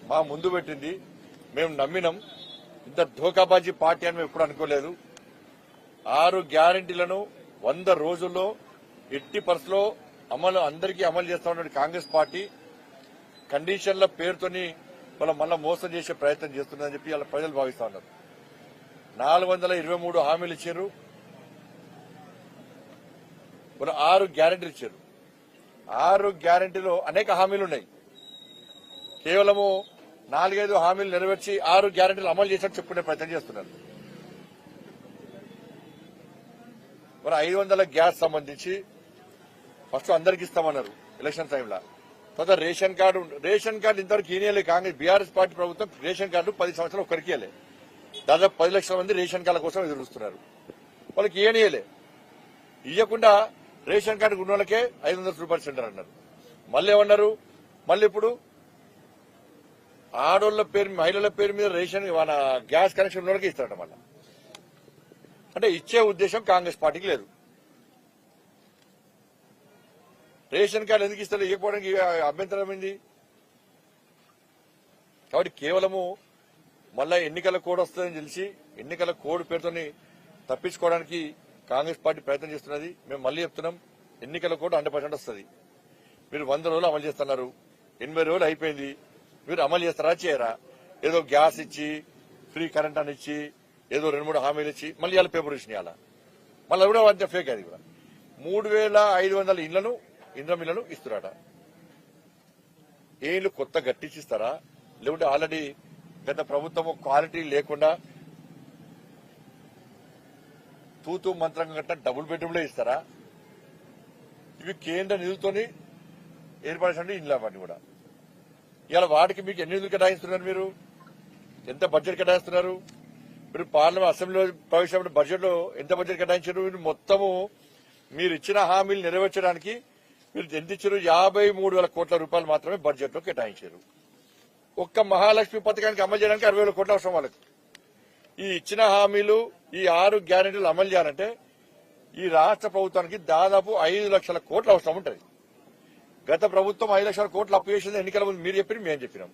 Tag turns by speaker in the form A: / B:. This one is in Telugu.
A: మా ముందు పెట్టింది. మేము నమ్మినాం. ఇంత ధోకాబాజీ పార్టీ అని మేము ఎప్పుడు అనుకోలేదు. 6 గ్యారంటీలను 100 రోజుల్లో ఎట్టి పరిస్థితుల్లో అందరికీ అమలు చేస్తా ఉన్న కాంగ్రెస్ పార్టీ కండిషన్ల పేరుతోని మళ్ళా మోసం చేసే ప్రయత్నం చేస్తుందని చెప్పి వాళ్ళ ప్రజలు భావిస్తా ఉన్నారు. 423 హామీలు ఇచ్చారు. 6 గ్యారంటీలు ఇచ్చారు. 6 గ్యారంటీలో అనేక హామీలు ఉన్నాయి. కేవలము 4-5 హామీలు నెరవేర్చి 6 గ్యారంటీలు అమలు చేసినట్టు చెప్పుకునే ప్రయత్నం చేస్తున్నారు. 500 గ్యాస్ సంబంధించి ఫస్ట్ అందరికి ఇస్తామన్నారు ఎలక్షన్ టైంలో. తర్వాత రేషన్ కార్డు ఇంతవరకు ఈయనలే. కాంగ్రెస్ బీఆర్ఎస్ పార్టీ ప్రభుత్వం రేషన్ కార్డు 10 సంవత్సరాలు ఒక్కరికి ఇవ్వలే. దాదాపు 10 లక్షల మంది రేషన్ కార్డుల కోసం ఎదురుస్తున్నారు. వాళ్ళకి ఈయనలే. ఇవ్వకుండా రేషన్ కార్డు ఉన్న వాళ్ళకే 500 రూపాయలు సెంటర్ అన్నారు. మళ్ళీ ఏమన్నారు? మళ్ళీ ఇప్పుడు ఆడోళ్ల పేరు మహిళల పేరు మీద రేషన్ మన గ్యాస్ కనెక్షన్ ఉన్న వాళ్ళకి ఇస్తారట. మళ్ళా అంటే ఇచ్చే ఉద్దేశం కాంగ్రెస్ పార్టీకి లేదు. రేషన్ కార్డు ఎందుకు ఇస్తారు? ఇవ్వకపోవడానికి అభ్యంతరం ఏంది? కాబట్టి కేవలము మళ్ళా ఎన్నికల కోడ్ వస్తుందని తెలిసి ఎన్నికల కోడ్ పేరుతోని తప్పించుకోవడానికి కాంగ్రెస్ పార్టీ ప్రయత్నం చేస్తున్నది. మేము మళ్ళీ చెప్తున్నాం, ఎన్నికల కోడ్ 100% వస్తుంది. మీరు 100 రోజులు అమలు చేస్తున్నారు. 80 రోజులు అయిపోయింది. మీరు అమలు చేస్తారా చేయరా? ఏదో గ్యాస్ ఇచ్చి ఫ్రీ కరెంట్ అని ఇచ్చి ఏదో 2-3 హామీలు ఇచ్చి మళ్ళీ ఇవాళ పేపర్ ఇచ్చినాయాల మళ్ళీ కూడా అంతే ఫేక్. అది కూడా 3500 ఇంద్రం ఇళ్లను ఇస్తున్నారట. ఏ ఇల్లు కొత్త గట్టించిస్తారా? లేకుంటే ఆల్రెడీ గత ప్రభుత్వం క్వాలిటీ లేకుండా తూతూ మంత్రంగా గట్ట డబుల్ బెడ్రూమ్లే ఇస్తారా? ఇవి కేంద్ర నిధులతోని ఏర్పడిన ఇండ్ల వాటిని కూడా ఇవాళ వాటికి మీకు ఎన్ని నిధులు కేటాయిస్తున్నారు? మీరు ఎంత బడ్జెట్ కేటాయిస్తున్నారు? మీరు పార్లమెంట్ అసెంబ్లీలో ప్రవేశించిన బడ్జెట్ లో ఎంత బడ్జెట్ కేటాయించారు? మొత్తము మీరు ఇచ్చిన హామీలు నెరవేర్చడానికి మీరు ఎంత ఇచ్చారు? 53,000 కోట్ల రూపాయలు మాత్రమే బడ్జెట్ లో కేటాయించారు. ఒక్క మహాలక్ష్మి పథకానికి అమలు చేయడానికి 60,000 కోట్ల అవసరం వాళ్ళకి. ఈ ఇచ్చిన హామీలు ఈ 6 గ్యారెంటీలు అమలు చేయాలంటే ఈ రాష్ట్ర ప్రభుత్వానికి దాదాపు 5 లక్షల కోట్ల అవసరం ఉంటుంది. గత ప్రభుత్వం 5 లక్షల కోట్లు అప్పు చేసింది ఎన్నికల ముందు మీరు చెప్పి మేము చెప్పినాం.